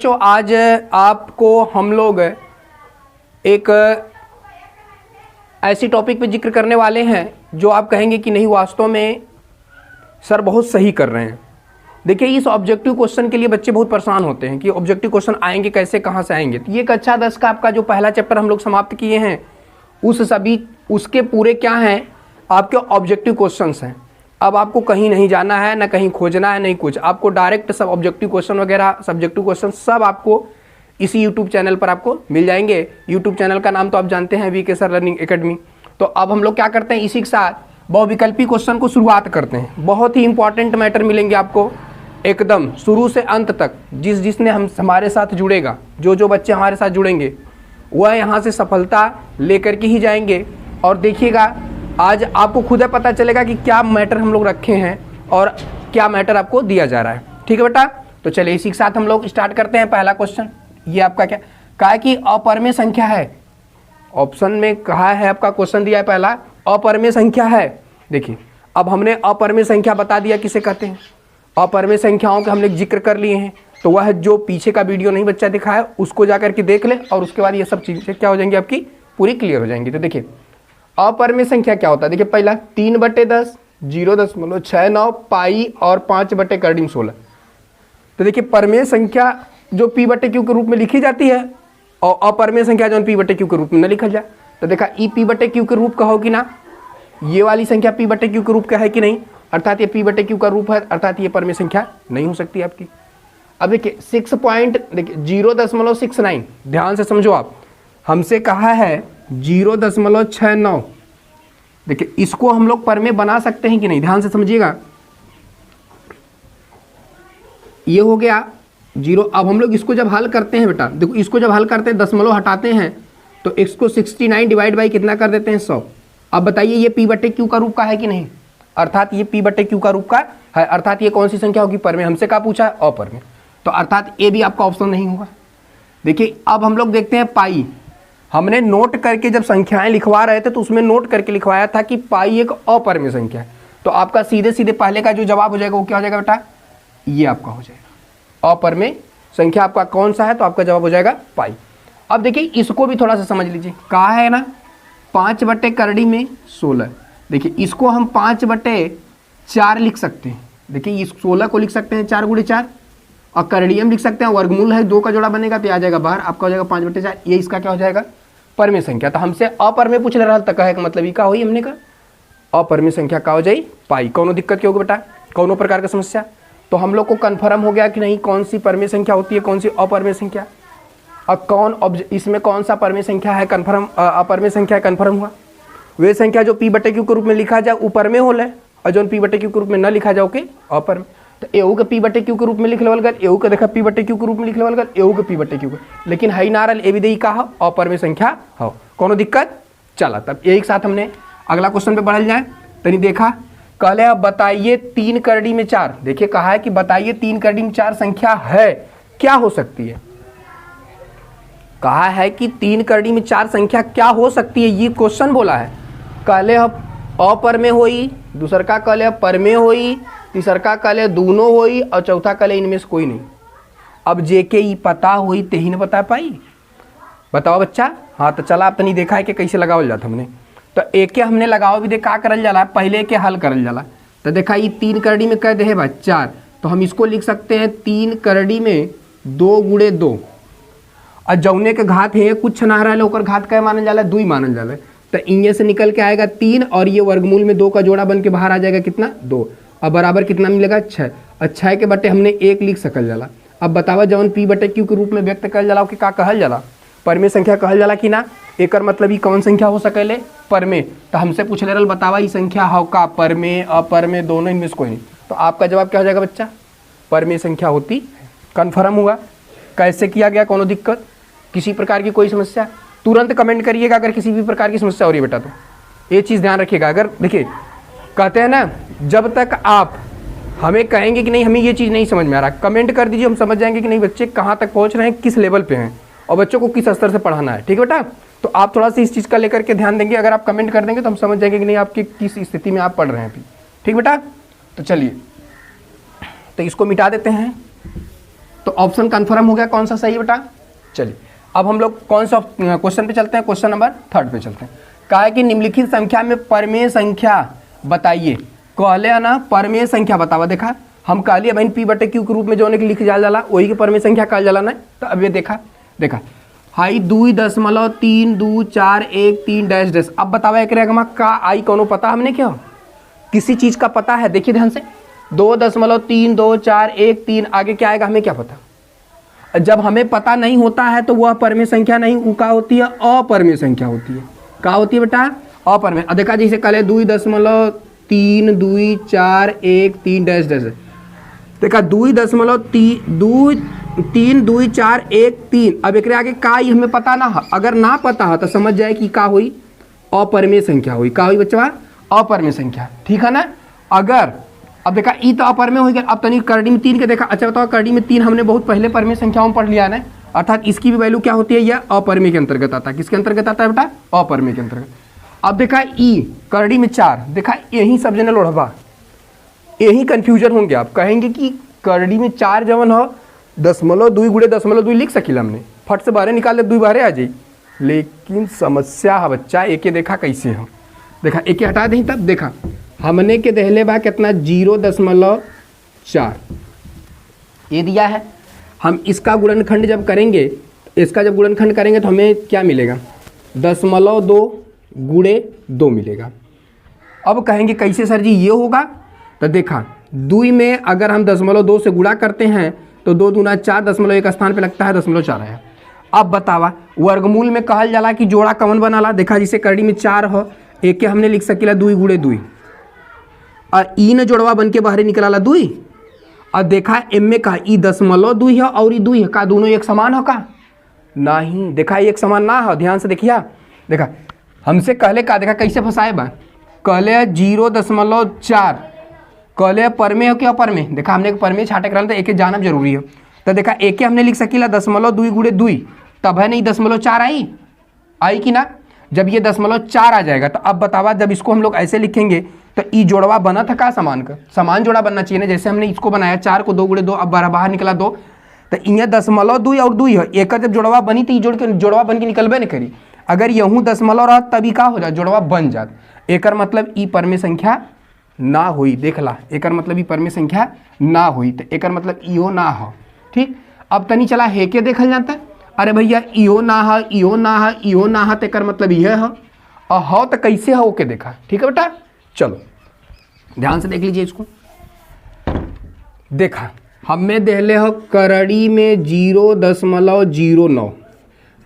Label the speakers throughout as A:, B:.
A: बच्चों आज आपको हम लोग एक ऐसी टॉपिक पे जिक्र करने वाले हैं जो आप कहेंगे कि नहीं वास्तव में सर बहुत सही कर रहे हैं। देखिए इस ऑब्जेक्टिव क्वेश्चन के लिए बच्चे बहुत परेशान होते हैं कि ऑब्जेक्टिव क्वेश्चन आएंगे कैसे, कहाँ से आएंगे। तो ये कक्षा 10 का आपका जो पहला चैप्टर हम लोग समाप्त किए हैं उसके पूरे क्या हैं, आपके ऑब्जेक्टिव क्वेश्चंस हैं। अब आपको कहीं नहीं जाना है, ना कहीं खोजना है, नहीं कुछ, आपको डायरेक्ट सब ऑब्जेक्टिव क्वेश्चन वगैरह सब्जेक्टिव क्वेश्चन सब आपको इसी यूट्यूब चैनल पर आपको मिल जाएंगे। यूट्यूब चैनल का नाम तो आप जानते हैं, वीके सर लर्निंग एकेडमी। तो अब हम लोग क्या करते हैं, इसी के साथ बहुविकल्पी क्वेश्चन को शुरुआत करते हैं। बहुत ही इंपॉर्टेंट मैटर मिलेंगे आपको एकदम शुरू से अंत तक। जिसने हमारे साथ जुड़ेगा, जो बच्चे हमारे साथ जुड़ेंगे वह यहाँ से सफलता लेकर के ही जाएंगे। और देखिएगा आज आपको खुद ही पता चलेगा कि क्या मैटर हम लोग रखे हैं और क्या मैटर आपको दिया जा रहा है। ठीक है बेटा, तो चलिए इसी के साथ हम लोग स्टार्ट करते हैं। पहला क्वेश्चन ये आपका क्या कहा कि अपरिमेय संख्या है। ऑप्शन में कहा है, आपका क्वेश्चन दिया है पहला अपरिमेय संख्या है। देखिए अब हमने अपरिमेय संख्या बता दिया किसे कहते हैं। अपरिमेय संख्याओं के हमने जिक्र कर लिए हैं, तो वह जो पीछे का वीडियो नहीं बच्चा दिखा है उसको जाकर के देख ले और उसके बाद ये सब चीज़ें क्या हो जाएंगी, आपकी पूरी क्लियर हो जाएंगी। तो देखिए अपरिमेय संख्या क्या होता है। देखिए पहला 3/10, 0.69 पाई और 5/16। तो देखिए परिमेय संख्या जो p/q के रूप में लिखी जाती है और अपरिमेय संख्या जो p/q के रूप में न लिखा जाए। तो देखा ई p/q के रूप का हो कि ना, ये वाली संख्या p/q के रूप का है कि नहीं, अर्थात ये p/q का रूप है, अर्थात ये परिमेय संख्या नहीं हो सकती आपकी। अब देखिए 0.69 ध्यान से समझो आप, हमसे कहा है 0.69। देखिए इसको हम लोग परिमेय बना सकते हैं कि नहीं, ध्यान से समझिएगा। ये हो गया 0। अब हम लोग इसको जब हल करते हैं बेटा, देखो इसको जब हल करते हैं दशमलव हटाते हैं तो इसको 69 डिवाइड बाई कितना कर देते हैं 100। अब बताइए ये p/q का रूप का है कि नहीं, अर्थात ये p/q का रूप का है, अर्थात ये कौन सी संख्या होगी, परिमेय। हमसे क्या पूछा है, अपरिमेय, तो अर्थात ये भी आपका ऑप्शन नहीं होगा। देखिए अब हम लोग देखते हैं पाई। हमने नोट करके जब संख्याएं लिखवा रहे थे तो उसमें नोट करके लिखवाया था कि पाई एक अपरिमेय संख्या है। तो आपका सीधे सीधे पहले का जो जवाब हो जाएगा वो क्या हो जाएगा बेटा, ये आपका हो जाएगा। अपरिमेय संख्या आपका कौन सा है, तो आपका जवाब हो जाएगा पाई। अब देखिए इसको भी थोड़ा सा समझ लीजिए, कहा है ना 5/16। देखिए इसको हम 5/4 लिख सकते हैं। देखिए इस 16 को लिख सकते हैं 4 × 4 और करड़ियम लिख सकते हैं, वर्गमूल है 2 का जोड़ा बनेगा तो आ जाएगा बाहर, आपका हो जाएगा 5/4। ये इसका क्या हो जाएगा, परिमेय संख्या। तो हमसे अपरिमेय पूछ ले रहा था, कहे का मतलब ये का हुई, हमने कहा अपरिमेय संख्या का हो जाए पाई। कौनो दिक्कत क्या होगी बेटा, कौनो प्रकार का समस्या। तो हम लोग को कन्फर्म हो गया कि नहीं कौन सी परिमेय संख्या होती है, कौन सी अपरिमेय संख्या, और इसमें कौन सा परिमेय संख्या है कन्फर्म, अपरिमेय संख्या कन्फर्म हुआ। वे संख्या जो p/q के रूप में लिखा जाए ऊपर में होले और जो p/q के रूप में न लिखा जाओ के अपरिमेय। तो एहू के p/q के रूप में लिख लेवल गल, एहू के देखा p/q के रूप में लिख लेवल गल, एहू के p/q के, लेकिन हई नारल ए भी दे का हो अपरिमेय संख्या हो, कोनो दिक्कत। चला तब एक साथ हमने अगला क्वेश्चन पे बढ़ल जाए। तनी देखा कहले अब बताइए 3 करड़ी में 4। देखिए कहा है कि बताइए 3 करड़ी में 4 संख्या है, क्या हो सकती है। कहा है कि 3 करड़ी में 4 संख्या क्या हो सकती है, ये क्वेश्चन बोला है। कहले अब अपरिमेय होई, दूसर का कहले परिमेय होई, तीसर का कहले दोनों होई और चौथा कहले इनमें से कोई नहीं। अब जेके ई पता होई ते ही न बता पाई, बताओ बच्चा। हाँ तो चला आप तनी देखा है कि कैसे लगावल जाता हमने। तो एक के हमने लगाओ भी दे का करल जाला, पहले के हल करल जाला। तो देखा ये 3 करड़ी में कह दे है 4, तो हम इसको लिख सकते हैं 3 करड़ी में 2 × 2 और जौने के घात है कुछ ना रहा है घात क्या मानल जाला, 2 मानल जाला। तो इनमें से निकल के आएगा 3 और ये वर्गमूल में 2 का जोड़ा बन के बाहर आ जाएगा कितना, 2 और बराबर कितना मिलेगा 6। और 6 के बटे हमने 1 लिख सकल जाला। अब बतावा जौन p/q के रूप में व्यक्त करल जाला कि का कहल जाला, परिमेय संख्या कहल जाला कि ना। एकर मतलब ये कौन संख्या हो सकेले, परिमेय। तो हमसे पूछ ले रहा बतावा ये संख्या हो का परिमेय अपरिमेय दोनों, इनमें से कोई नहीं। तो आपका जवाब क्या हो जाएगा बच्चा, परिमेय संख्या होती। कन्फर्म हुआ, कैसे किया गया, कोनो दिक्कत, किसी प्रकार की कोई समस्या, तुरंत कमेंट करिएगा अगर किसी भी प्रकार की समस्या हो रही है बेटा। तो ये चीज़ ध्यान रखिएगा। अगर देखिए कहते हैं ना जब तक आप हमें कहेंगे कि नहीं हमें ये चीज़ नहीं समझ में आ रहा, कमेंट कर दीजिए, हम समझ जाएंगे कि नहीं बच्चे कहाँ तक पहुँच रहे हैं, किस लेवल पे हैं और बच्चों को किस स्तर से पढ़ाना है। ठीक है बेटा, तो आप थोड़ा सा इस चीज़ का लेकर के ध्यान देंगे। अगर आप कमेंट कर देंगे तो हम समझ जाएंगे कि नहीं आपकी किस स्थिति में आप पढ़ रहे हैं अभी। ठीक बेटा, तो चलिए तो इसको मिटा देते हैं। तो ऑप्शन कन्फर्म हो गया कौन सा सही है बेटा। चलिए अब हम लोग कौन सा क्वेश्चन पे चलते हैं, क्वेश्चन नंबर 3 पे चलते हैं। कहा है कि निम्नलिखित संख्या में परमेय संख्या बताइए। कहले है ना परमेय संख्या बतावा, देखा हम कहलिए बहन पी बटे क्यू के रूप में जो लिख जाला वही की परमेय संख्या कहल जाला ना। तो अब ये देखा हाई 2.324241 डैश डैश। अब बतावा एक का आई कौनो पता हमने क्या किसी चीज का पता है, देखिए ध्यान से 2.3241 आगे क्या आएगा हमें क्या पता। जब हमें पता नहीं होता है तो वह परमेय संख्या नहीं, वो क्या होती है अपरमेय संख्या होती है। क्या होती है बेटा अपरमेय। देखा जैसे कल 2.3241 डैश डैश, देखा 2.324241 अब एक आगे का ही हमें पता ना है, अगर ना पता है तो समझ जाए कि का हुई अपरमेय संख्या हुई। का हुई बच्चा अपरमेय संख्या, ठीक है ना। अगर अब देखा ई तो अपरमेय हो गया। अब तनी करड़ी में 3 के देखा, अच्छा बताओ करड़ी में 3 हमने बहुत पहले परमेय संख्याओं में पढ़ लिया ना, अर्थात इसकी भी वैल्यू क्या होती है, यह अपरमेय के अंतर्गत आता है। किसके अंतर्गत आता है बेटा अपरमेय के अंतर्गत। अब देखा ई करड़ी में 4, देखा यही सब जने लोढ़वा यही कंफ्यूजन होंगे। आप कहेंगे कि करड़ी में 4 जवन हो 0.2 गुणे 0.2 लिख सकिला हमने, फट से बाहर निकाल दे 2 बाहर आ जाई। लेकिन समस्या है बच्चा एक देखा कैसे हो, देखा एक हटा दें तब देखा हमने के दहले बा कितना 0.4 ये दिया है। हम इसका गुणनखंड जब करेंगे, इसका जब गुणनखंड करेंगे तो हमें क्या मिलेगा 0.2 गुणे 2 मिलेगा। अब कहेंगे कैसे सर जी ये होगा, तो देखा 2 में अगर हम 0.2 से गुणा करते हैं तो 2 दूना 4, 0.1 स्थान पे लगता है 0.4 आया। अब बतावा वर्गमूल में कहल जाला कि जोड़ा कवन बनाला, देखा जिसे करड़ी में 4 हो एक के हमने लिख सकीला 2 गुणे 2 और ई न जोड़वा बन के बाहर निकला 2 और देखा एम में कहा ई 0.2 है और ई 2 है, का दोनों एक समान हो का नहीं, देखा एक समान ना हो। ध्यान से देखिए देखा हमसे कहले का देखा कैसे फंसाए बा, कहले 0.4 कहले परमेय हो क्या अपरमेय, देखा हमने परमेय छाटे करा तो एक जानब जरूरी है। तो देखा एक हमने लिख सकीला 0.2 गुणे 2 तब है नहीं 0.4 आई कि ना। जब ये 0.4 आ जाएगा तो अब बतावा जब इसको हम लोग ऐसे लिखेंगे तो ई जोड़वा बना था का समान का, समान जोड़ा बनना चाहिए ना। जैसे हमने इसको बनाया 4 को 2 गुणे 2 अब बाहर निकला 2 तो इं 0.2 और 2 है एक जब जोड़वा बनी तो जोड़वा बन के निकलबे नहीं करी। अगर यूँ 0 रहा तभी का हो जाए जोड़वा बन जात, एक मतलब ई परमेय संख्या ना हुई। देख ला एक मतलब ई परमेय संख्या ना हुई तो एक मतलब इहो ना हो। ठीक अब तनी चला हे के देखल जाता है, अरे भैया इहो ना है इहो ना है इहो ना है तो एक मतलब यह है और हो तो कैसे हो के देखा। ठीक है बेटा चलो ध्यान से देख लीजिए इसको। देखा हमें देहले हो करड़ी में 0.09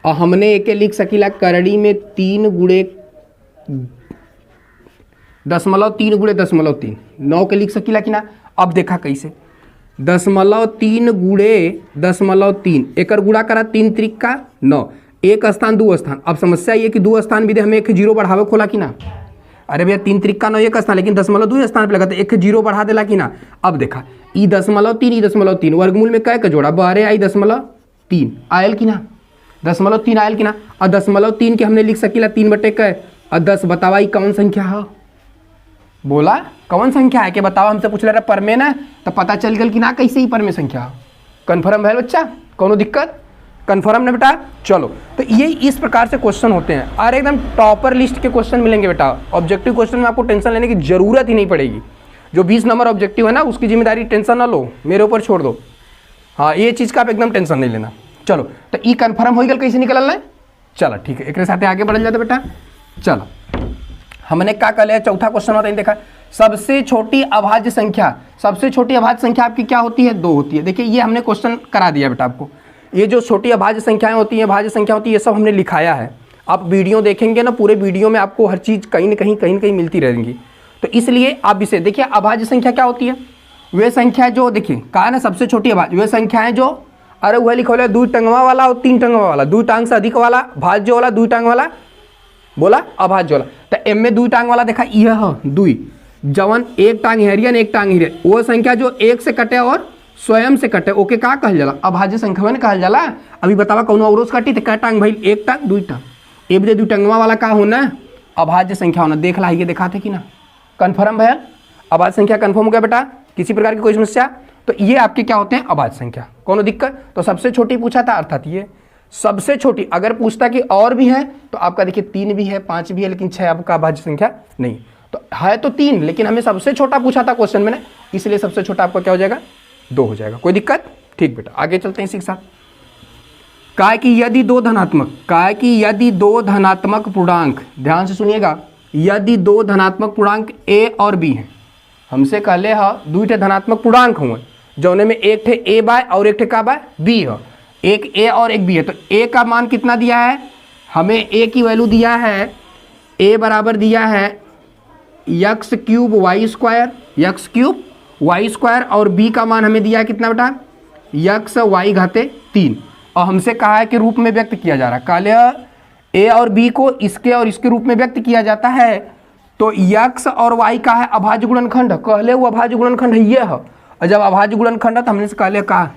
A: और हमने एक लिख सकीला करड़ी में 3 गुणे 0.3 गुणे 0.3 9 के लिख सकीला कि ना। अब देखा कैसे 0.3 गुणे 0.3 एकर गुणा करा 3 त्रिक 9 एक स्थान 2 स्थान। अब समस्या ये कि 2 स्थान भी दे हमें एक 0 बढ़ावे खोला कि ना। अरे भैया 3 त्रिक 9 एक स्थान लेकिन 0.2 स्थान पे लगा तो एक 0 बढ़ा देला कि ना। अब देखा ई 0.3 ई 0.3 वर्गमूल में कै का जोड़ा बारे आई 0.3 आयल कि ना 0.3 आयल कि ना। और 0.3 के हमने लिख सकीला 3 बटे कै और 10 बतावा कौन संख्या है, बोला कौन संख्या है कि बतावा। हमसे पूछ रहा परमेय ना तो पता चल गया कि ना कैसे ही परमेय संख्या हो। कन्फर्म है बच्चा कोनो दिक्कत कन्फर्म ना बेटा। चलो तो ये इस प्रकार से क्वेश्चन होते हैं और एकदम टॉपर लिस्ट के क्वेश्चन मिलेंगे बेटा। ऑब्जेक्टिव क्वेश्चन में आपको टेंशन लेने की जरूरत ही नहीं पड़ेगी। जो 20 नंबर ऑब्जेक्टिव है ना उसकी जिम्मेदारी टेंशन ना लो, मेरे ऊपर छोड़ दो। हाँ ये चीज़ का आप एकदम टेंशन नहीं लेना। चलो तो ई कन्फर्म हो गया कैसे निकल है। चलो ठीक है एक साथ आगे बढ़ल जाते बेटा। चलो हमने क्या कर लिया चौथा क्वेश्चन होता है देखा सबसे छोटी अभाज्य संख्या, सबसे छोटी अभाज्य संख्या आपकी क्या होती है 2 होती है। देखिए ये हमने क्वेश्चन करा दिया बेटा आपको। ये जो छोटी अभाज्य संख्याएं होती हैं भाज्य संख्या होती है ये सब हमने लिखाया है। आप वीडियो देखेंगे ना पूरे वीडियो में आपको हर चीज़ कहीं ना कहीं मिलती रहेंगी। तो इसलिए आप इसे देखिए अभाज्य संख्या क्या होती है, वे संख्या जो देखिए कहा ना सबसे छोटी अभाज्य वे संख्याएं जो अरे वह लिखा 2 टंगवा वाला और 3 टंगवा वाला 2 टांग से अधिक वाला भाज्य वाला 2 टांग वाला बोला अभाज्य वाला। तो एम में 2 टांग वाला देखा यह है 2 जवन 1 टांग हेरियन 1 टांग हिरियन वो संख्या जो 1 से कटे और स्वयं से कटे ओके का कहल जाला अभाज्य संख्या में कहल जाला। अभी बतावा कौन अवरोज कटी तो क्या टांग भाई 1 टांग 2 टांग ए बजे 2 टंगवा वाला का होना अभाज्य संख्या होना। देख ला ये दिखाते कि ना कन्फर्म भैया अभाज्य संख्या कन्फर्म हो गया बेटा। किसी प्रकार की कोई समस्या तो ये आपके क्या होते हैं, अभाज्य संख्या। कोनो दिक्कत? तो सबसे छोटी पूछा था, अर्थात ये सबसे छोटी। अगर पूछता कि और भी है तो आपका देखिए 3 भी है, 5 भी है, लेकिन 6 आपका अभाज्य संख्या नहीं। तो है तो 3, लेकिन हमें सबसे छोटा पूछा था क्वेश्चन में ना, इसलिए सबसे छोटा आपका क्या हो जाएगा, 2 हो जाएगा। कोई दिक्कत? ठीक बेटा, आगे चलते हैं इसी के साथ। काय कि यदि दो धनात्मक पूर्णांक, ध्यान से सुनिएगा, यदि 2 धनात्मक पूर्णांक a और b हैं, हमसे कहले ह 2 धनात्मक पूर्णांक हुए, जौने में एक थे a बाय और एक थे का बाय b है, एक a और एक b है। तो a का मान कितना दिया है हमें, a की वैल्यू दिया है, a बराबर दिया है x क्यूब वाई स्क्वायर, और b का मान हमें दिया है कितना बेटा, x y घाते 3, और हमसे कहा है कि रूप में व्यक्त किया जा रहा है। काले a और b को इसके और इसके रूप में व्यक्त किया जाता है, तो x और y का है अभाज्य गुणनखंड, कहले वो अभाज्य गुणनखंड है ये है। और जब अभाज्य गुणनखंड है तो हमने से कहले कहा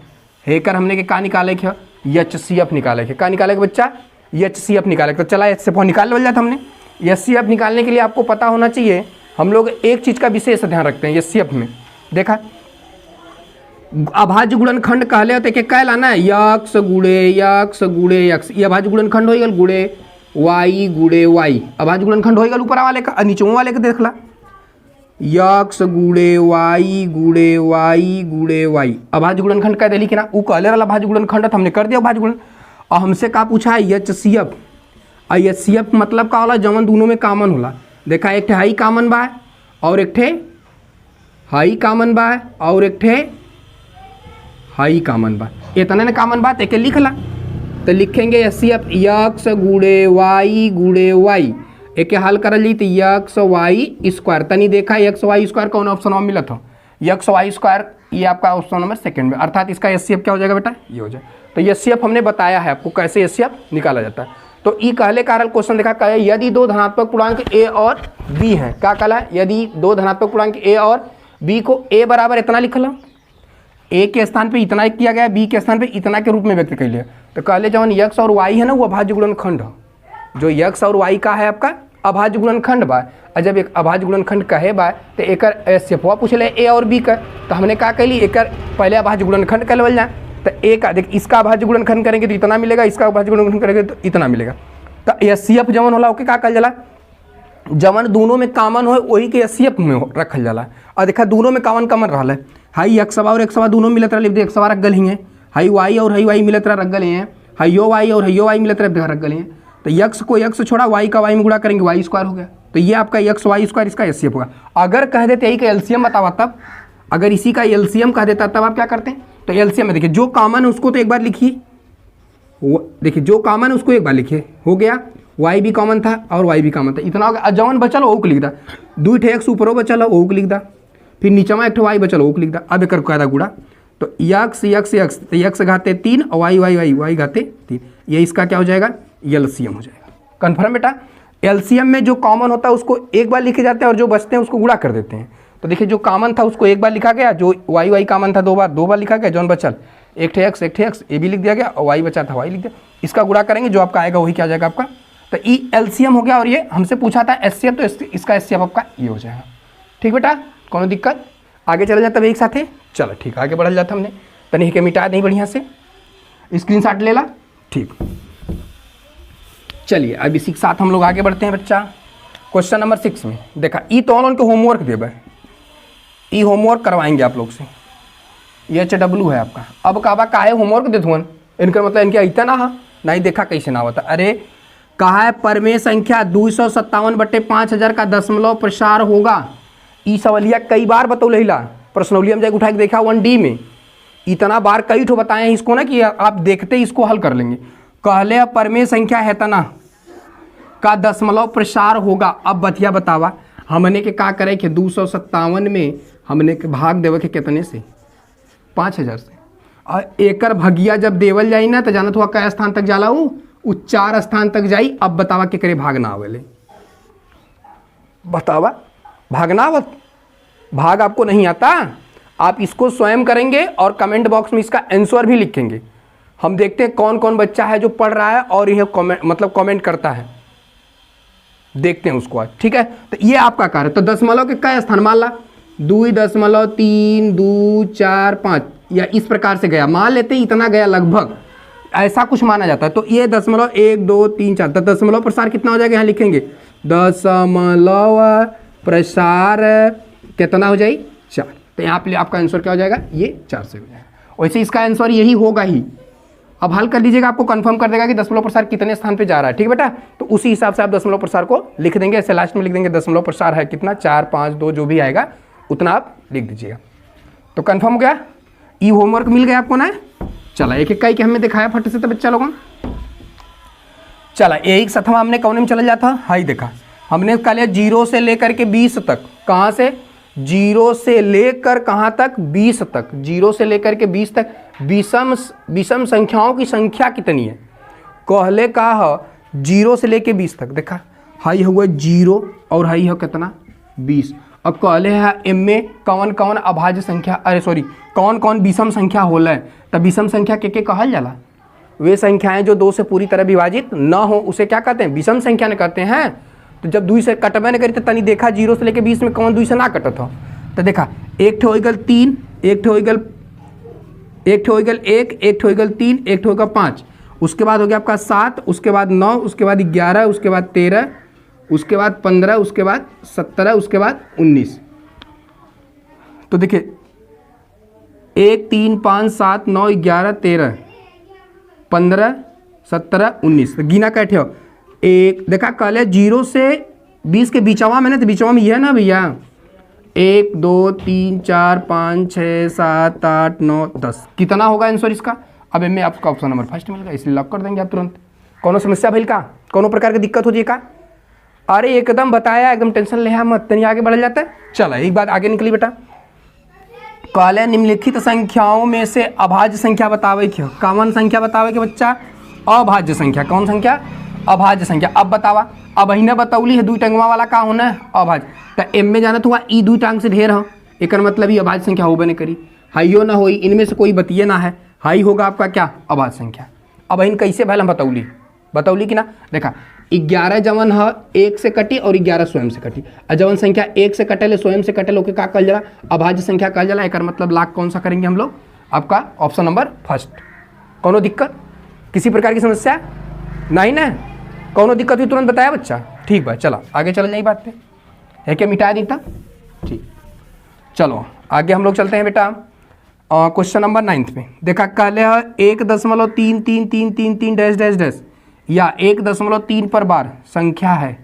A: है कर हमने के का निकाले के HCF निकाले के, का निकाले के बच्चा, HCF निकाले के। तो चला HCF निकाल लिया जाता हमने। HCF निकालने के लिए आपको पता होना चाहिए, हम लोग एक चीज़ का विशेष ध्यान रखते हैं HCF में। देखा अभाज्य गुणनखंड कहले होते कि क्या लाना है, यक्स गुणे यक्स, ये अभाज्य गुणनखंड हो गल, गुणे वाई गुणे वाई, अभाज्य गुणनखंड हो गल ऊपर वाले का, नीचे वाले का देख ला, यक्स गुणे वाई गुणे वाई, अभाज्य गुणनखंड कह दिली कि ना, वो कहले वाला अभाज्य गुणनखंड हमने कर दिया अभाज्य गुणन। और हमसे का पूछा है HCF, और HCF मतलब का होला, जवन दोनों में कॉमन होला। देखा एक ठे हाई कॉमन बा और एक ठे हाई कॉमन बा और एक ठे हाई कॉमन बा, इतने ने कॉमन बात एक लिख ला। तो लिखेंगे HCF यक्स गुणे वाई, एक हल कर ली तो यक्स वाई स्क्वायर, तनी देखा यक्स वाई स्क्वायर कौन ऑप्शन में मिला था, यक्स वाई स्क्वायर, ये आपका ऑप्शन नंबर 2 में, अर्थात इसका HCF क्या हो जाएगा बेटा, ये हो जाए। तो HCF हमने बताया है आपको कैसे HCF निकाला जाता है। तो ई कहले कारण क्वेश्चन देखा क्या है, यदि 2 धनात्मक पूर्णांक a और b हैं, क्या कहला है, यदि 2 धनात्मक पूर्णांक a और b को a बराबर इतना लिख लो, a के स्थान पे इतना किया गया, b के स्थान पे इतना के रूप में व्यक्त कर लिया। तो कहले जवन x और y है ना, वो अभाज्य गुणनखंड है, जो x और y का है आपका अभाज्य गुणनखंड बा। और जब एक अभाज्य गुणनखंड कहे बा तो एक HCF पूछले a और b का, तो हमने क्या कहली, एक पहले अभाज्य गुणनखंड कर लेवल जाए। तो a का देख, इसका अभाज्य गुणनखंड करेंगे तो इतना मिलेगा, इसका अभाज्य गुणनखंड करेंगे तो इतना मिलेगा। तो HCF जवन होला ओके क्या कहल जाला, जवन दोनों में कॉमन हो वही के HCF में रखल जाला। और देखा दोनों में कॉमन रहा है, हाई x और x दोनों मिलत रहा, x रख गल ही है, हाई y और हाई y मिलत रहा रख गले हैं, हाइयो y और हाइयो y मिलत रहा रख गले हैं। तो x को x छोड़ा y का y में गुणा करेंगे y स्क्वायर हो गया। तो ये आपका x y स्क्वायर, इसका HCF होगा। अगर कह देते यही का LCM बतावा, तब अगर इसी का LCM कह देता तब आप क्या करते हैं, तो LCM में देखिए जो कॉमन है उसको तो एक बार लिखिए, देखिए जो कॉमन है उसको एक बार लिखिए, हो गया, y भी कॉमन था और y भी कॉमन था, इतना हो गया। जवन बचल वो लिख दा, 2 x ऊपरों बचल वो लिख दा, फिर नीचे में एक y बचल वो लिख दा। अब एक कायदा गुड़ा, तो x तो x घाते 3 और y घाते 3, ये इसका क्या हो जाएगा, LCM हो जाएगा। कन्फर्म बेटा, LCM में जो कॉमन होता है उसको एक बार लिखे जाते हैं और जो बचते हैं उसको गुणा कर देते हैं। तो देखिए जो कॉमन था उसको एक बार लिखा गया, जो y कॉमन था 2 बार लिखा गया, जौन बचल एक ठे x ए भी लिख दिया गया और y बचा था y लिख दिया। इसका गुणा करेंगे, जो आपका आएगा वही क्या जाएगा आपका, तो ई LCM हो गया। और ये हमसे पूछा था HCF, तो इसका HCF आपका ये हो जाएगा। ठीक बेटा, कोनो दिक्कत, आगे चल जाता एक साथ है, चलो ठीक, आगे बढ़ल जाता हमने, तनी के मिटा नहीं बढ़िया से, स्क्रीनशॉट ले ला। ठीक, चलिए अब इसी के साथ हम लोग आगे बढ़ते हैं बच्चा। क्वेश्चन नंबर 6 में देखा, ई तो ऑनलाइन के होमवर्क देवे, ई होमवर्क करवाएंगे आप लोग से, ये HW है आपका। अब काबा काहे होमवर्क देते हुए, इनका मतलब इनके इतना ना नहीं देखा कैसे ना होता। अरे कहा है परमेय संख्या 257/5000 का दशमलव प्रसार होगा। ई सवालिया कई बार बतौला, प्रश्नौलिया में जाकर उठा के देखा 1D में, इतना बार कई ठो बताए हैं इसको ना कि आप देखते ही इसको हल कर लेंगे। कहले परमेय संख्या है तना का दशमलव प्रसार होगा। अब बतिया बतावा, हमने के का करे कि 257 में हमने के भाग देवे के कितने से, 5000 से, और एकर भगिया जब देवल जाई ना तो जानत हुआ कई स्थान तक जाला, वो 4 स्थान तक जाई। अब बतावा के करे भाग ना आवेले, बतावा भाग ना आवत, भाग आपको नहीं आता, आप इसको स्वयं करेंगे और कमेंट बॉक्स में इसका आंसर भी लिखेंगे। हम देखते हैं कौन कौन बच्चा है जो पढ़ रहा है और यह कमेंट करता है, देखते हैं उसको आज। ठीक है, तो ये आपका कार्य। तो दशमलव के कई स्थान मान ला, 2.3245 या इस प्रकार से गया, मान लेते हैं इतना गया लगभग, ऐसा कुछ माना जाता है। तो ये 0.1 2 3 4 दशमलव प्रसार कितना हो जाएगा, यहाँ लिखेंगे दशमलव प्रसार कितना हो जाएगी 4। तो यहाँ पे आपका आंसर क्या हो जाएगा, ये 4 से हो जाएगा। वैसे इसका आंसर यही होगा ही। अब हल कर लीजिएगा, आपको कंफर्म कर देगा कि दशमलव प्रसार कितने स्थान पे जा रहा है। ठीक है बेटा, तो उसी हिसाब से आप दशमलव प्रसार को लिख देंगे। ऐसे लास्ट में लिख देंगे दशमलव प्रसार है कितना, 4 5 2 जो भी आएगा उतना आप लिख दीजिएगा। तो कंफर्म हो गया, ई होमवर्क मिल गया आपको ना। चला एक एक के हमने दिखाया फट से, तो बच्चा लोगों चला एक सतवा हमने कौन में चला जाता, हाई देखा हमने कहा 0 से लेकर के 20 तक। कहाँ से, 0 से लेकर कहाँ तक, 20 तक। 0 से लेकर के 20 तक विषम संख्याओं की संख्या कितनी है, कहले का है 0 से लेकर 20 तक। देखा हाई हुआ 0 और हाई है कितना 20। अब कहले है एम में कौन कौन अभाज्य संख्या, अरे सॉरी कौन कौन विषम संख्या होला है। तब विषम संख्या के कहल जाला, वे संख्याएं जो 2 से पूरी तरह विभाजित न हो उसे क्या कहते हैं, विषम संख्या न कहते हैं। तो जब 2 से कटबे न करी तो तनी देखा 0 से लेकर 20 में कौन 2 से ना कटत हो। तो देखा एक ठो होइगल 3, एक ठो होइगल 1, एक ठो होइगल 3, एक ठो होइगल 5, उसके बाद हो गया आपका 7, उसके बाद 9, उसके बाद 11, उसके बाद 13, उसके बाद 15, उसके बाद 17, उसके बाद 19। तो देखिए 1 3 5 7 9 11 13 15 17 19। तो गिना कैठे हो एक, देखा कल 0 से 20 के बीचवा में ना, तो बीचवा में ये है ना भैया 1 2 3 4 5 6 7 8 9 10। कितना होगा आंसर इसका। अब इनमें आपका ऑप्शन नंबर फर्स्ट मिल गया, इसलिए लॉक कर देंगे आप तुरंत। कोनो समस्या भइल का, कोनो प्रकार की दिक्कत हो जाए का, अरे एकदम बताया, एकदम टेंशन ले मत, तनी आगे बढ़ जाता है। चला एक बात आगे निकली बेटा, कहले निम्नलिखित संख्याओं में से अभाज्य संख्या बतावे क्यों। कौन संख्या बतावे के बच्चा, अभाज्य संख्या। कौन संख्या, अभाज्य संख्या। अब बतावा, अब अहिने बतौली है 2 टंगवा वाला का होना है अभाज्य। तो एम में जाना तो हुआ ई 2 टांग से ढेर हो, एक मतलब ही अभाज्य संख्या होबे नहीं करी। हाइयो ना होई, इनमें से कोई बतिये ना है, हाई होगा आपका क्या अभाज्य संख्या। अब इन कैसे भैल हम बतौली कि ना। देखा 11 जवन है 1 से कटी और 11 स्वयं से कटी, और जवन संख्या 1 से कटेले स्वयं से कटेले ओके का कहल जाला, अभाज्य संख्या कहल जाला। एक मतलब लाख कौन सा करेंगे हम लोग, आपका ऑप्शन नंबर फर्स्ट। कोनो दिक्कत, किसी प्रकार की समस्या नहीं ना, कोनो दिक्कत हुई तुरंत बताया बच्चा। ठीक बा, चला आगे चल जाए बात पे, है क्या मिटा दी था। ठीक, चलो आगे हम लोग चलते हैं बेटा क्वेश्चन नंबर 9 पे। देखा कहले 1.333333 डैश डैश डैश या 1.3 पर बार संख्या है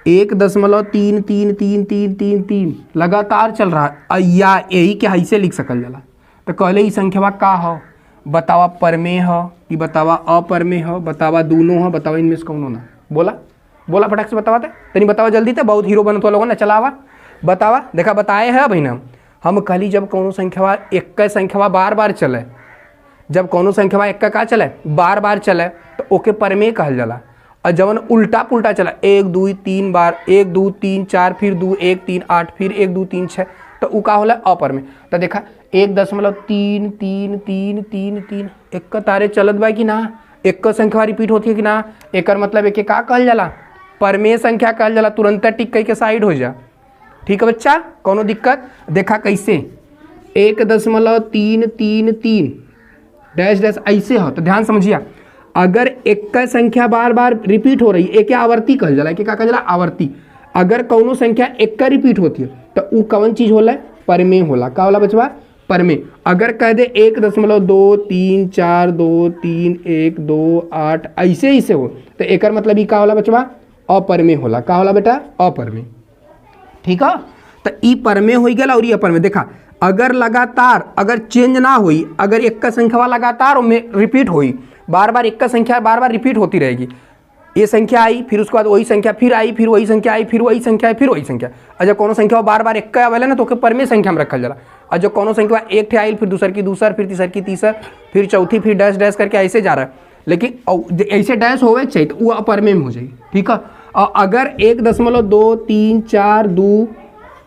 A: 1.333333 लगातार चल रहा है, या यही के हाई से लिख सकल जाला। तो कहले ई संख्या का हो, बतावा परमेय हो कि बतावा अपरमेय हो, बतावा दोनों हो, बतावा इनमें से कौन ना। बोला फटाक से बतावा, तनी बतावा जल्दी, तो बहुत हीरो बनत लोगों ने। चलावा बतावा, देखा बताए है भाई ना हम कहली जब कोनो संख्या एक संख्या बार बार चले, जब कोनो संख्या एक का चले बार बार चले तो ओके परमेय कहल जाला। और जवन उल्टा पुल्टा चला 1 2 3 बार 1 2 3 4 फिर 2 1 3 8 फिर 1 2 3 6 तो उ का होला अपरमेय। तो देखा 1.333333 एक का तारे चलत बा कि ना, एक का संख्या रिपीट होती है कि ना, एक मतलब एक का कहल जाला परमेय संख्या कहल जाला। तुरंत टिक के साइड हो जा। ठीक है बच्चा, कोनो दिक्कत। देखा कैसे 1.333 डैश डैश ऐसे हो, तो ध्यान समझिए, अगर एक का संख्या बार बार रिपीट हो रही है, एक आवर्ती कहल जाला, क्या कहल जाला आवर्ती। अगर कोनो संख्या एक का रिपीट होती है तो उ कौन चीज होला, परमेय होला। का होला बचवा, परमेय। अगर कह दे 1.234231 ऐसे से हो तो एक मतलब ही का होला बचवा, अपरमेय होला। का होला बेटा, अपरमेय। ठीक है, तो ई परमेय हो गया और ये अपरमेय। देखा अगर लगातार अगर चेंज ना हुई, अगर एक का संख्या लगातार में रिपीट हुई, बार बार एक का संख्या बार बार रिपीट होती रहेगी, ये संख्या आई फिर उसके बाद वही संख्या फिर आई फिर वही संख्या आई फिर वही संख्या आई फिर वही संख्या। और जब कोनो संख्या बार बार एक का आवेला ना तो ओके परमेय संख्या में रखल जाला। और जब कोनो संख्या एक ठे आई फिर दूसर की दूसर फिर तीसर की तीसर फिर चौथी फिर डैश डैश करके ऐसे जा रहा है, लेकिन ऐसे डैश होवे चाहिए तो वो अपरमेय में हो जाएगी। ठीक है, और अगर 1.2342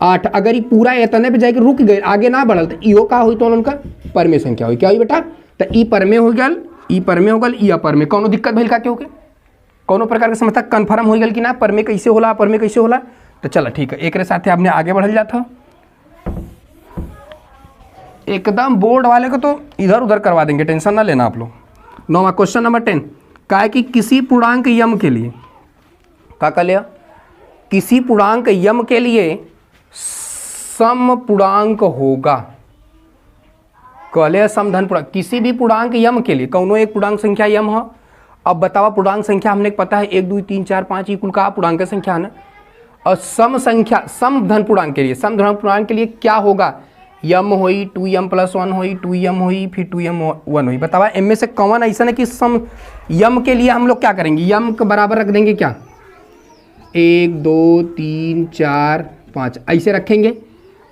A: अगर ये पूरा इतने पे जाके रुक गए, आगे ना बढ़ल, तो इहो का हुई तो उनका परमेय संख्या हुई। क्या हुई बेटा, तो ई परमेय हो गल, ई परमेय हो गल, ई अपरमेय। कोनो दिक्कत भइल का, क्यों के कोनो प्रकार के समस्या कन्फर्म हो गल कि ना परमेय कैसे होला, अपरमेय कैसे होला। तो चला ठीक है, एक साथ आपने आगे बढ़ल जाता। एकदम बोर्ड वाले को तो इधर उधर करवा देंगे, टेंशन ना लेना आप लोग। 9वां क्वेश्चन नंबर 10 का है कि किसी पूर्णांक यम के लिए क्या कर लिया, किसी पूर्णांक यम के लिए सम पूर्णांक होगा, कहले समधन पूर्णांक, किसी भी पूर्णांक यम के लिए कौनो एक पूर्णांक संख्या यम हो। अब बतावा पूर्णांक संख्या हमने पता है 1 2 3 4 5 कुल का पूर्णांक संख्या है ना, और सम संख्या समधन पूर्णांक के लिए, समधन पूर्णांक के लिए क्या होगा, यम होई 2m+1 होई 2m होई फिर 2m1 होई। बतावा इनमें से कौन ऐसा है कि सम यम के लिए हम लोग क्या करेंगे, यम के बराबर रख देंगे क्या, 1 2 3 4 5 ऐसे रखेंगे।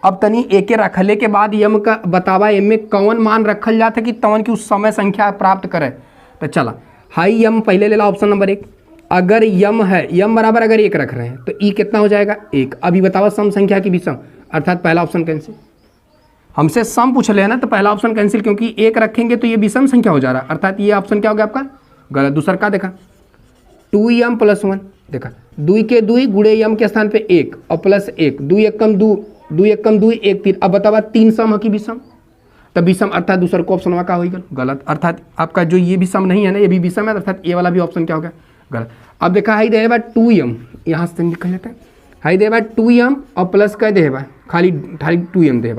A: अब तनी एक रखले के बाद यम का बतावा इनमें कौन मान रखल जाता है कि तवन की उस समय संख्या प्राप्त करे। तो चला हाई यम पहले ले ला ऑप्शन नंबर 1, अगर यम है, यम बराबर अगर 1 रख रहे हैं तो ई कितना हो जाएगा 1। अभी बतावा सम संख्या की विषम, अर्थात पहला ऑप्शन कैंसिल, हमसे सम पूछ ले ना तो पहला ऑप्शन कैंसिल, क्योंकि 1 रखेंगे तो ये विषम संख्या हो जा रहा है, अर्थात ये ऑप्शन क्या हो गया आपका गलत। दूसरा का देखा 2m+1, देखा 2 के 2 गुड़े यम के स्थान पे 1 और +1, 2 एकम 2 2 एकम 2 1 3। अब बतावा 3 सम है कि विषम, तब विषम अर्थात दूसरा को ऑप्शन का होगा गलत, अर्थात आपका जो ये भी सम नहीं है ना, ये भी विषम है, अर्थात ये वाला भी ऑप्शन क्या होगा गलत। अब देखा हाई दे 2m, यहाँ से लिखा जाता है हाई दे 2m और प्लस का दे खाली 2m दे,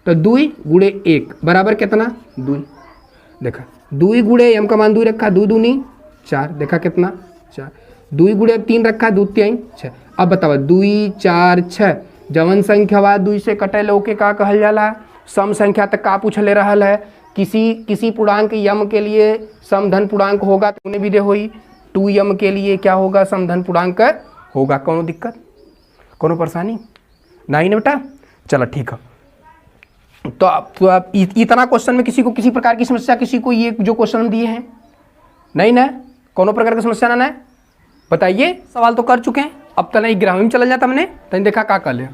A: तो 2 गुड़े 1 बराबर कितना 2, देखा 2 गुड़े m का मान 2 रखा, 2 दूनी 4, देखा कितना 4, 2 गुड़े 3 रखा, 2 3 6। अब बतावा 2 4 6 जवन संख्या वा 2 से कटे लो के का कहल जाला सम संख्या, तक का पूछ ले रहा है, किसी पूर्णांक यम के लिए समधन पूर्णांक होगा तो उन्हें भी दे होई 2m के लिए क्या होगा समधन पूर्णांक होगा। कोनो दिक्कत, कोनो परेशानी नहीं ना बेटा, चलो ठीक है। तो आप इतना क्वेश्चन में किसी को किसी प्रकार की समस्या, किसी को ये जो क्वेश्चन दिए हैं नहीं ना, कोनो प्रकार की समस्या ना है, बताइए। सवाल तो कर चुके हैं, अब तो नहीं ग्रामीण में चला जाता हमने, तो देखा क्या कर लिया,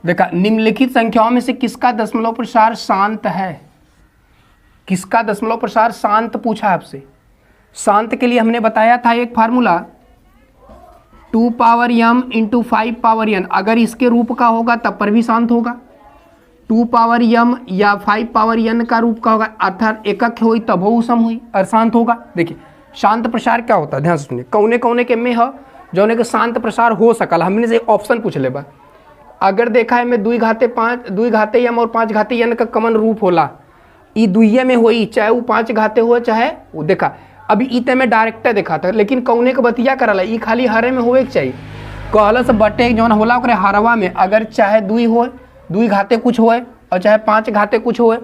A: देखा निम्नलिखित संख्याओं में से किसका दशमलव प्रसार शांत है, किसका दशमलव प्रसार शांत पूछा आपसे। शांत के लिए हमने बताया था एक formula 2 power m × 5 power n, अगर इसके रूप का होगा तब पर भी शांत होगा, 2 पावर m या 5 पावर n का रूप का होगा अर्थात एकक हुई तब वो सम हुई और शांत होगा। देखिए शांत प्रसार क्या होता है, ध्यान से सुनिए, कौने कौने के में है जौने के शांत प्रसार हो सकल, हमने से ऑप्शन पूछ ले बा। अगर देखा है में 2 घाते 5 2 घाते m और 5 घाते n का कमन रूप होला, ई दुइये में होई, चाहे वो 5 घाते हो चाहे वो, देखा अभी इते में डायरेक्ट देखा था, लेकिन कौने के बतिया करला ई खाली हरे में होए के चाहिए, कहला से बटे जौन होला ओकरे हरवा में अगर चाहे 2 हो 2 घाते कुछ होए और चाहे 5 घाते कुछ होए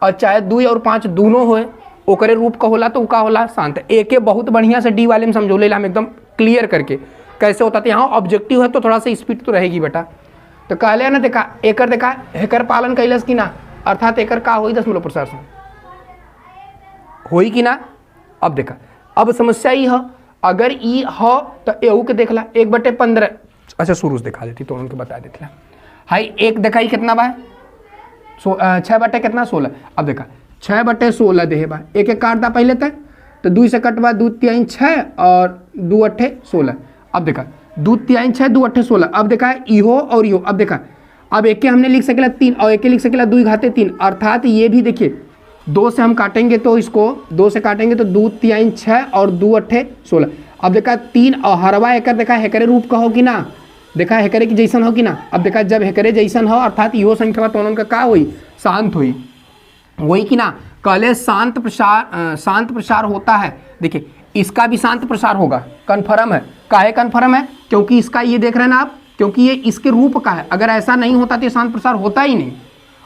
A: और चाहे 2 और 5 दोनों होए ओकरे रूप का होला तो का होला शांत। एके बहुत बढ़िया से डी वाले में समझो ले, हम एकदम क्लियर करके कैसे होता था, यहाँ ऑब्जेक्टिव है तो थोड़ा सा स्पीड तो रहेगी बेटा। तो कहले ना देखा एकर देखा हेकर पालन कैलस कि ना, अर्थात एकर का होई दशमलव प्रसार से होई कि ना। अब देखा अब समस्या ई है, अगर ई हो तो एहू के देखला 1/15, अच्छा शुरू से दिखा देती तो उनके बता देती हाई, एक देखा ही कितना बा 6 बटे कितना 16। अब देखा 6/16 दे बा, एक एक काट दा पहले तक, तो 2 से कटवा 2 3 6 और 2 8 16। अब देखा 2 3 6 2 8 16। अब देखा इहो और इहो, अब देखा अब एक के हमने लिख सकेला 3 और एक के लिख सकेला 2 घाते 3, अर्थात ये भी देखिए 2 से हम काटेंगे तो इसको 2 से काटेंगे तो 2 3 6 और 2 8 16। अब देखा 3 और हरवा एकर देखा हेकरे रूप का हो कि ना, देखा हेकरे की जैसन हो कि ना। अब देखा जब हेकरे जैसन हो अर्थात इहो संख्या तो उनका का हुई शांत हुई, वही कि ना। कहले शांत प्रसार होता है, देखिए इसका भी शांत प्रसार होगा, कन्फर्म है। काहे कन्फर्म है, क्योंकि इसका ये देख रहे हैं ना आप, क्योंकि ये इसके रूप का है, अगर ऐसा नहीं होता तो ये शांत प्रसार होता ही नहीं,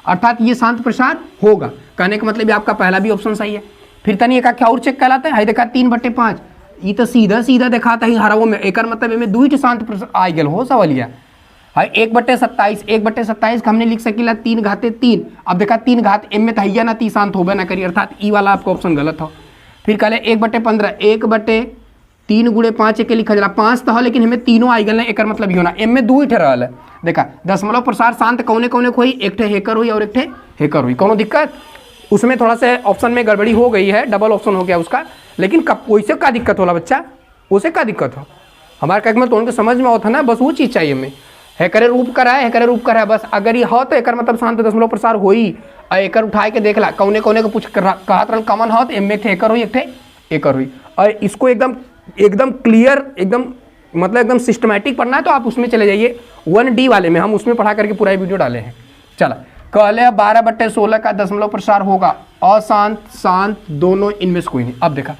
A: अर्थात ये शांत प्रसार होगा। कहने का मतलब आपका पहला भी ऑप्शन सही है। फिर तनी एक क्या और चेक कहलाता है, देखा 3/5, ये तो सीधा सीधा दिखाता है हरवो में, एक मतलब में 2 शांत प्रसार आ गया हो सवालिया। हाँ 1/27, 1/27 हमने लिख सकीला 3 घाते 3। अब देखा 3 घात एम में तो हैया ना 30 शांत होबे ना करी, अर्थात ई वाला आपका ऑप्शन गलत हो। फिर कहले 1/15, 1/3 गुणे 5 के लिखा जला 5 तो हो, लेकिन हमें तीनों आई गल एक मतलब हो ना, एम में 2 ठे रहल है। देखा दशमलव प्रसार शांत कौने कौने को हुई, एक ठे हेकर हुई और एक ठे हेकर हुई, कोनो दिक्कत उसमें थोड़ा सा ऑप्शन में गड़बड़ी हो गई है, डबल ऑप्शन हो गया उसका, लेकिन कब वैसे क्या दिक्कत होला बच्चा, उसे क्या दिक्कत हो, हमारे कहने में तो उनके समझ में होता ना, बस वो चीज़ चाहिए हमें। हेकरे रूप का है, हेकरे रूप का है बस, अगर ये हो तो एक मतलब शांत दशमलव प्रसार होई, और एकर उठाए के देख ला कौने कौने को पूछ कहत रहल कॉमन हो तो एम एक एकर हुई, एक ठे एकर हुई। और इसको एकदम एकदम क्लियर एकदम मतलब एकदम सिस्टमैटिक पढ़ना है तो आप उसमें चले जाइए 1D वाले में, हम उसमें पढ़ा करके पूरा वीडियो डाले हैं। चला कहले 12/16 का दशमलव प्रसार होगा, अशांत शांत दोनों इनमें से कोई नहीं। अब देखा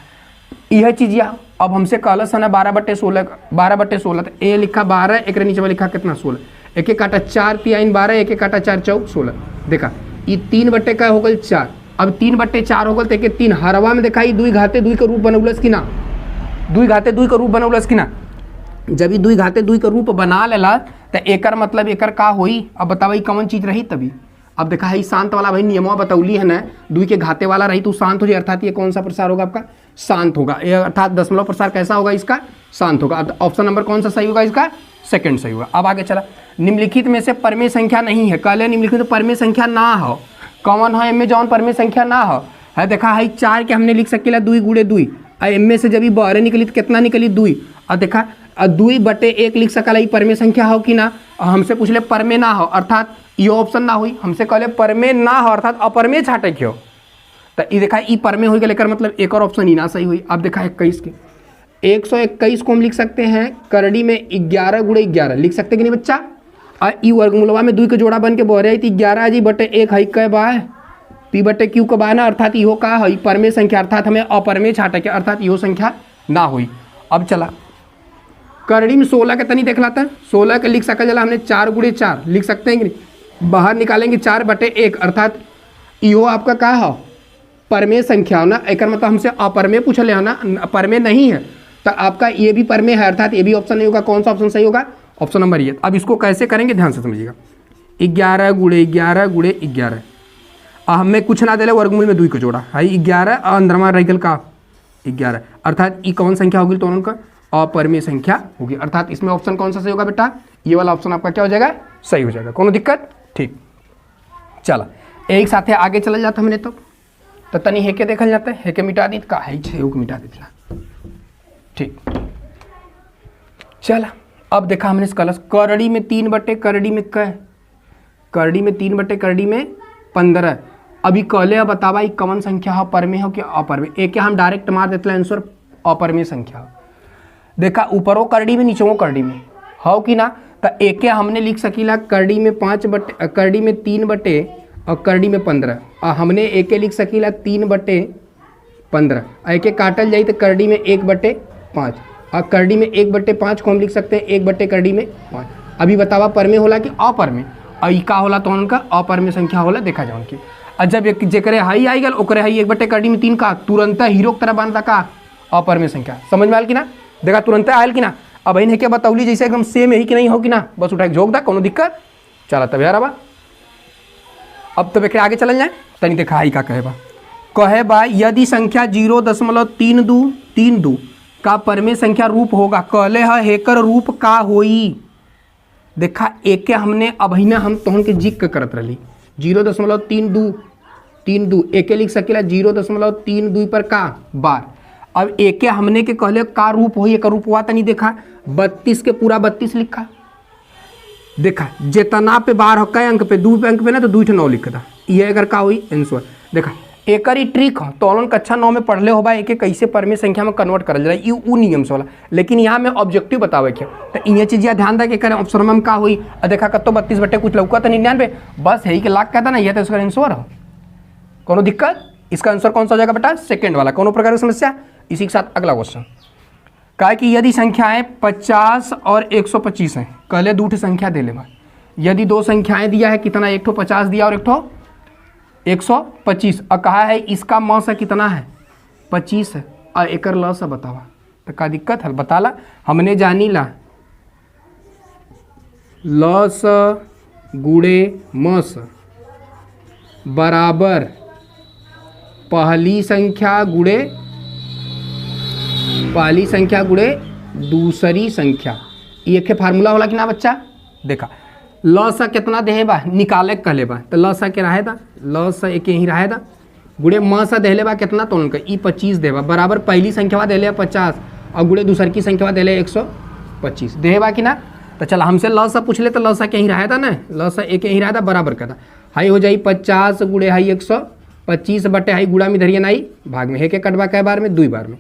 A: यह चीज यहाँ अब हमसे कहला सन 12/16 तो ए लिखा 12, एक नीचे में लिखा कितना 16, एक एक काटा 4 3 12, एक एक काटा 4 4 16। देखा ये 3 का हो गल 4, अब 3/4 हो गल तो एक 3 हरवा में देखा 2 घाते 2 का रूप बनौलस कि ना, 2 घाते 2 का रूप बनौलस कि ना। जब ये 2 घाते 2 का रूप बना लेला तो एकर मतलब एकर का होई, अब बतावा कौन चीज रही तभी। अब देखा है शांत वाला भाई नियमवा बतौली है ना, 2 के घाते वाला रही तो शांत हो जाए, अर्थात ये कौन सा प्रसार होगा आपका शांत होगा, अर्थात दशमलव प्रसार कैसा होगा इसका शांत होगा। ऑप्शन नंबर कौन सा सही होगा इसका सेकंड सही होगा। अब आगे चला निम्नलिखित में से परमेय संख्या नहीं है, कहले निम्नलिखित में परमेय संख्या ना हो, कौन है इनमें जौन परमेय संख्या ना हो है। देखा है 4 के हमने लिख सकेला 2 गुणे 2, और इनमें से जब 12 निकली तो कितना निकली 2, और देखा 2/1 लिख सकला ये परमेय संख्या हो कि ना, हमसे पूछ ले परमेय ना हो अर्थात ये ऑप्शन ना हुई, हमसे कहले परमेय ना हो अर्थात अपरमेय छाटे क्यों, तो ये देखा ई परमेय हो गया मतलब एक और ऑप्शन ही ना सही हुई। अब देखा 21 के 121 को हम लिख सकते हैं करड़ी में 11 गुणे 11 लिख सकते कि नहीं बच्चा, और ई वर्गमूलवा में 2 के जोड़ा बन के बोल रहे 11/1 है क बा P/Q का बा ना, अर्थात इहो का है परमेय संख्या अर्थात हमें अपरमेय छाटे के अर्थात इहो संख्या ना हुई। अब चला करड़ी में 16 के तनी देख लाता, 16 के लिख सकल जला हमने 4 गुणे 4 लिख सकते हैं कि नहीं, बाहर निकालेंगे 4/1 अर्थात इहो आपका का है परमेय संख्या हो ना, एक मतलब हमसे अपरमेय पूछ ले है ना, परमेय नहीं है तो आपका ये भी परमेय है अर्थात ये भी ऑप्शन नहीं होगा। कौन सा ऑप्शन सही होगा ऑप्शन नंबर ये। अब इसको कैसे करेंगे ध्यान से समझिएगा, 11 गुणे 11 गुणे 11 हमें कुछ ना दे वर्गमूल में 2 को जोड़ा है 11 और अंदरमा रह का 11 अर्थात ये कौन संख्या होगी तो उनका अपरमेय संख्या होगी, अर्थात इसमें ऑप्शन कौन सा सही होगा बेटा, ये वाला ऑप्शन आपका क्या हो जाएगा सही हो जाएगा, कोनो दिक्कत ठीक। चला एक साथ आगे चला जाता हमने तो तनी हेके देखल जाता है, हेके मिटा दी का है को मिटा देता ठीक। चला अब देखा हमने कलश करड़ी में 3/, करड़ी में क, करड़ी में 3/, करड़ी में 15। अभी कहले बतावा कौन संख्या हो परमेय हो कि अपरमेय, एक हम डायरेक्ट मार देते आंसर अपरमेय संख्या हो। देखा ऊपरों करड़ी में नीचों करड़ी में हो कि ना, तो एक हमने लिख सकीला करड़ी में 5/, करड़ी में 3/, और करड़ी में 15, और हमने एक लिख सकीला 3/15, एक काटल जाई तो करड़ी में 1/5, और करड़ी में 1/5 को हम लिख सकते हैं 1/, करड़ी में 5। अभी बतावा परमेय होला कि अपरमेय, और का होला तो उनका अपरमेय संख्या होला देखा जाओ उनकी। और जब एक जेकरे हाई आई गल ओकरे हाई 1/, करड़ी में 3 का तुरंत हीरो की तरह बनता का अपरमेय संख्या, समझ में आयल कि ना, देखा तुरंत आयल कि ना। अब इन्हें क्या बतौली जैसे एकदम सेम यही कि नहीं हो कि ना, बस उठा के झोंक दा कोनो दिक्कत चला तब यार। अब तब आगे चल जाए तनी देखा आई का कहे बा यदि संख्या 0.3232 का परमेय संख्या रूप होगा, कहले है हेकर रूप का होई। देखा एक हमने अभी ना हम तोहन के जिक्र करत रही 0.3232 एक लिख सकेला 0.32 पर का बार। अब एक हमने के कहले का रूप हो, एक रूप हुआ तनी देखा 32 के पूरा 32 लिखा, देखा जितना पे बार हो कई अंक पे 2 अंक पे ना तो 2 9 लिख था, ये अगर का हुई आंसर। देखा एक ही ट्रिक हो तो ऑनलाइन कक्षा 9 में पढ़ले हो बा एक कैसे परमेय संख्या में कन्वर्ट करल जाए, ये उ नियम से वाला, लेकिन यहाँ में ऑब्जेक्टिव बतावे के तो ये चीज़ ध्यान दे के करें ऑप्शन में का हुई। देखा कतो 32/, कुछ लौका तो 99 बस यही के लाख कहता ना, यह तो इसका आंसर हो, कोनो दिक्कत। इसका आंसर कौन सा हो जाएगा बेटा सेकंड वाला, कोनो प्रकार की समस्या। इसी के साथ अगला क्वेश्चन कहा कि यदि संख्याएं 50 और 125 हैं, कहले 2 संख्या दे ले, यदि 2 संख्याएं दिया है कितना, एक ठो 50 दिया और एक ठो 125, और कहा है इसका म सा कितना है 25 है और एकर ल सा बतावा, तो का दिक्कत है बताला। हमने जानी ला ल स गुणे म स बराबर पहली संख्या गुणे दूसरी संख्या, ये के फार्मूला होला कि ना बच्चा। देखा ल सा कितना दे बा निकाले कहले बा, तो ल सा के रहे था, ल सा एक ही रहे था गुणे म सा देले बा कितना तो उनका ई 25 देबा बराबर पहली संख्या देले 50 और गुणे दूसर की संख्या देले 125 देबा कि ना। तो चल हमसे ल सा पूछ ले तो ल सा के ही रहे था ना, ल सा एक ही रहा था बराबर का था हाई हो जाई 50 गुड़े हाई 125 बटे हाई गुड़ा में धरियन आई भाग में, एक कटवा कै बार में 2 बार में।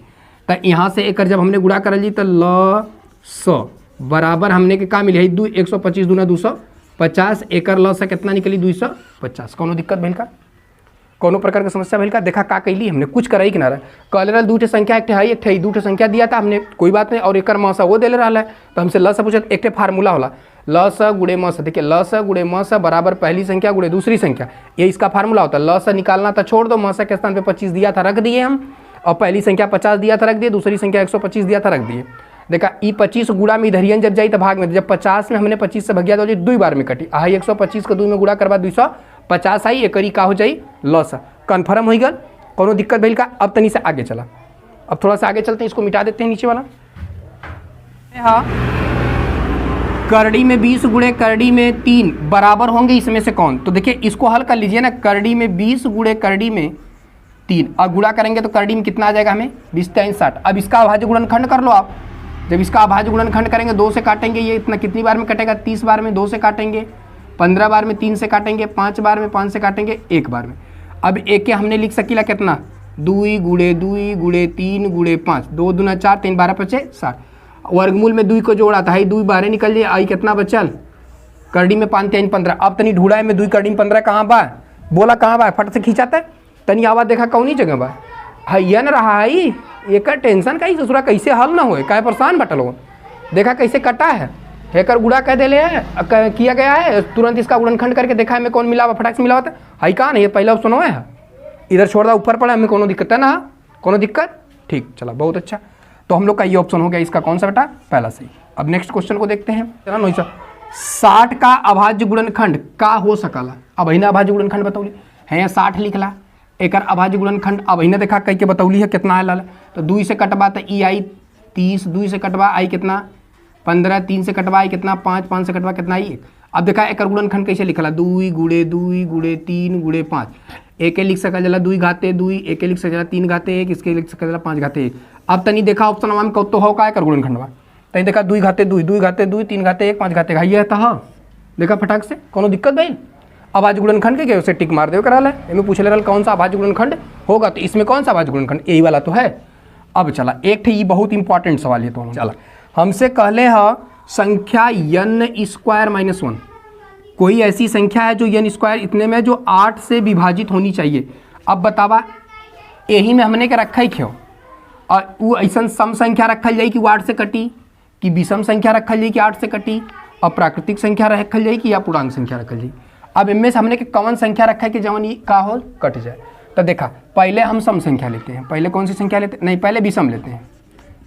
A: तो यहाँ से एक जब हमने गुड़ा कर ली तो ल स बराबर हमने के का मिली है 125 दूना 250, एकर ल से कितना निकली 250। कोनो दिक्कत भइल का, कोनो प्रकार का समस्या भइल का? देखा का कैली हमने कुछ कराई किनारा कहले दू ठे संख्या एक ठे हाई एक ठे दू ठे संख्या दिया था हमने, कोई बात नहीं, और एकर म सा वो देले रहा है। तो हमसे ल से पूछे एक ठे फार्मूला होला ल स गुड़े म स, देखिए ल स गुड़े म स बराबर पहली संख्या गुड़े दूसरी संख्या, ये इसका फार्मूला होता है। ल स निकालना था छोड़ दो, म स के स्थान पे 25 दिया था रख दिए हम, और पहली संख्या 50 दिया था रख दिए, दूसरी संख्या 125 दिया था रख दिए। देखा ई 25 गुड़ा में इधरियन जब जाई तो भाग में, जब 50 में हमने 25 से भगिया तो 2 बार में कटी, आई 125 को 2 में गुड़ा करवा 250 आई, एकरी का हो जाई ल स। कन्फर्म हो गल, कोनो दिक्कत भइल का? अब तनी से आगे चला, अब थोड़ा सा आगे चलते हैं, इसको मिटा देते हैं नीचे वाला। हाँ, करड़ी में 20 गुड़े करड़ी में 3 बराबर होंगे इसमें से कौन? तो देखिए इसको हल कर लीजिए ना, करड़ी में 20 गुड़े करड़ी में 3 और गुड़ा करेंगे तो करड़ी में कितना आ जाएगा हमें 20 3 60। अब इसका अभाज्य गुणनखंड कर लो आप, जब इसका अभाज्य गुणनखंड करेंगे 2 से काटेंगे, ये इतना कितनी बार में कटेगा 30 बार में 2 से काटेंगे, 15 बार में 3 से काटेंगे, 5 बार में 5 से काटेंगे, 1 बार में। अब एक के हमने लिख सकीला कितना 2 गुड़े 3 गुड़े 5, 2 दूना 4 3 12 पचे 60, वर्गमूल में 2 को जोड़ा था 2 बारह निकल जाए, आई कितना बचल करड़ी में 5 3 15। अब तनी ढूंढा है में 2 करड़ी में 15 कहाँ बा, बोला कहाँ बा, फट से खींचाता है तनी आवाज देखा कौनी जगह बा हैन रहा है, एक टेंशन का ही ससुरा कैसे हल ना होए, काहे परेशान बटल हो। देखा कैसे कटा है, हेकर गुड़ा कह दे किया गया है, तुरंत इसका गुणनखंड करके देखा है में कौन मिला हुआ, फटाक से मिला हुआ था हाई कहाँ नहीं, पहला ऑप्शन हुआ है, इधर छोड़ दा ऊपर पड़ा, हमें कोनो दिक्कत है ना, कोनो दिक्कत? ठीक, चला बहुत अच्छा। तो हम लोग का ये ऑप्शन हो गया इसका कौन सा बेटा, पहला सही। अब नेक्स्ट क्वेश्चन को देखते हैं, चला नो 60 का अभाज्य गुणनखंड का हो सकला। अब अहिना अभाज्य गुणनखंड बतौली है 60 लिखला, एक अभाज्य गुणनखंड अब अहिना देखा कह के बतौली है कितना है लाल, तो 2 से कटवा तो ई आई 30, 2 से कटवा आई कितना 15, 3 से कटवा आई कितना 5, 5 से कटवा कितना आई 1। अब देखा एक गुणनखंड कैसे लिखला 2 गुड़े 3 गुड़े 5, एक लिख सका जला 2 घाते 2, एक लिख सका 3 घाते 1, इसके लिख सका जला 5 घाते 1। अब तनी देखा ऑप्शन में कब तो हो का एकर गुणनखंडवा, तनी देखा 2 घाते 2, 2 घाते 2, 3 घाते 1, 5 घाते 1, ये था देखा फटाक से, कोनो दिक्कत भाई? अभाज्य गुणनखंड के उसे टिक मार दे कराल है, इनमें पूछ ले रहा कौन सा अभाज्य गुणनखंड होगा, तो इसमें कौन सा अभाज्य गुणनखंड, यही वाला तो है। अब चला एक थे, ये बहुत इंपॉर्टेंट सवाल है, तो चला हमसे कहले है संख्या n² - 1, कोई ऐसी संख्या है जो n² इतने में जो 8 से विभाजित होनी चाहिए। अब बतावा यही में हमने के रखा ही क्यों, और वो ऐसा सम संख्या रखल जाए कि वो 8 से कटी, कि विषम संख्या रखल जाए कि 8 से कटी, और प्राकृतिक संख्या रखल जाए कि या पूर्णांक संख्या रखल जाए। अब इनमें से हमने के कौन संख्या रखा है कि जवन ये का हो कट जाए। तो देखा पहले हम सम संख्या लेते हैं, पहले कौन सी संख्या लेते हैं, नहीं पहले विषम लेते हैं,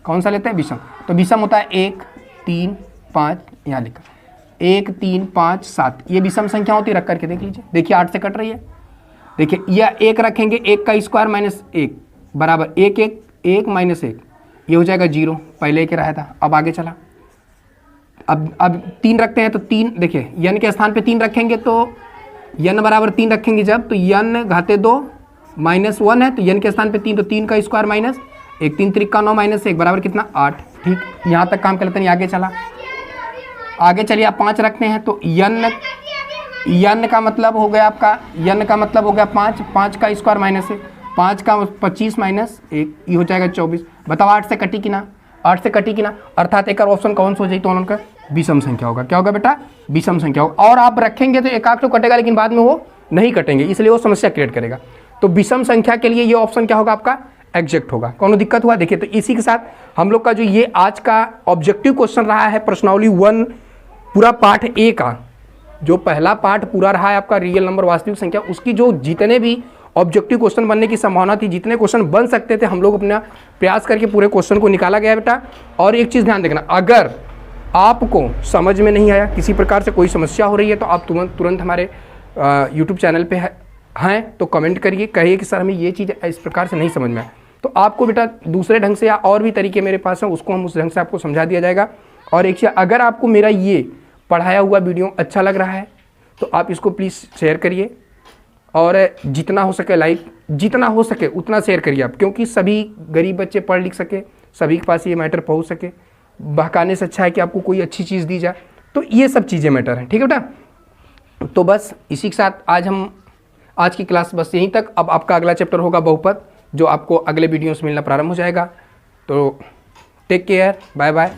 A: कौन सा लेते हैं विषम। तो विषम होता है 1 3 5, यहाँ लिखा 1 3 5 7, ये विषम संख्या होती है, रख करके देख लीजिए, देखिए 8 से कट रही है, देखिए यह 1 रखेंगे 1 का स्क्वायर माइनस 1 बराबर 1 1 1 माइनस 1, ये हो जाएगा 0, पहले के रहा था। अब आगे चला, अब 3 रखते हैं तो 3, देखिए यन के स्थान पे 3 रखेंगे तो यन बराबर 3 रखेंगे जब, तो यन घाते 2 माइनस 1 है, तो यन के स्थान पे 3, तो 3 का स्क्वायर माइनस 1, 3 3 9 माइनस 1 बराबर कितना 8। ठीक, यहाँ तक काम कर लेते हैं, आगे चला, आगे चलिए आप 5 रखते हैं तो यन का मतलब हो गया आपका, यन का मतलब हो गया 5, 5 का स्क्वायर माइनस 1, 5 का 25 माइनस 1, ये हो जाएगा 24। बताओ 8 से कटी कि ना, 8 से कटी कि ना, अर्थात एक ऑप्शन कौन सा हो जाए तो उनका विषम संख्या होगा। क्या होगा बेटा, विषम संख्या होगा। और आप रखेंगे तो एक आध तो कटेगा, लेकिन बाद में वो नहीं कटेंगे, इसलिए वो समस्या क्रिएट करेगा। तो विषम संख्या के लिए ये ऑप्शन क्या होगा आपका, एग्जैक्ट होगा। कोनो दिक्कत हुआ? देखिए तो इसी के साथ हम लोग का जो ये आज का ऑब्जेक्टिव क्वेश्चन रहा है प्रश्नावली 1 पूरा पार्ट ए का, जो पहला पार्ट पूरा रहा है आपका रियल नंबर वास्तविक संख्या, उसकी जो जितने भी ऑब्जेक्टिव क्वेश्चन बनने की संभावना थी, जितने क्वेश्चन बन सकते थे, हम लोग अपना प्रयास करके पूरे क्वेश्चन को निकाला गया बेटा। और एक चीज़ ध्यान देखना, अगर आपको समझ में नहीं आया, किसी प्रकार से कोई समस्या हो रही है, तो आप तुरंत हमारे यूट्यूब चैनल पे हैं तो कमेंट करिए, कहिए कि सर हमें ये चीज़ इस प्रकार से नहीं समझ में आया, तो आपको बेटा दूसरे ढंग से या और भी तरीके मेरे पास हैं, उसको हम उस ढंग से आपको समझा दिया जाएगा। और एक चीज़, अगर आपको मेरा ये पढ़ाया हुआ वीडियो अच्छा लग रहा है तो आप इसको प्लीज़ शेयर करिए, और जितना हो सके लाइक, जितना हो सके उतना शेयर करिए आप, क्योंकि सभी गरीब बच्चे पढ़ लिख सके, सभी के पास ये मैटर पहुंच सके। बहकाने से अच्छा है कि आपको कोई अच्छी चीज़ दी जाए, तो ये सब चीज़ें मैटर हैं। ठीक है बेटा, तो बस इसी के साथ आज की क्लास बस यहीं तक। अब आपका अगला चैप्टर होगा बहुपद, जो आपको अगले वीडियो में मिलना प्रारंभ हो जाएगा। तो टेक केयर, बाय बाय।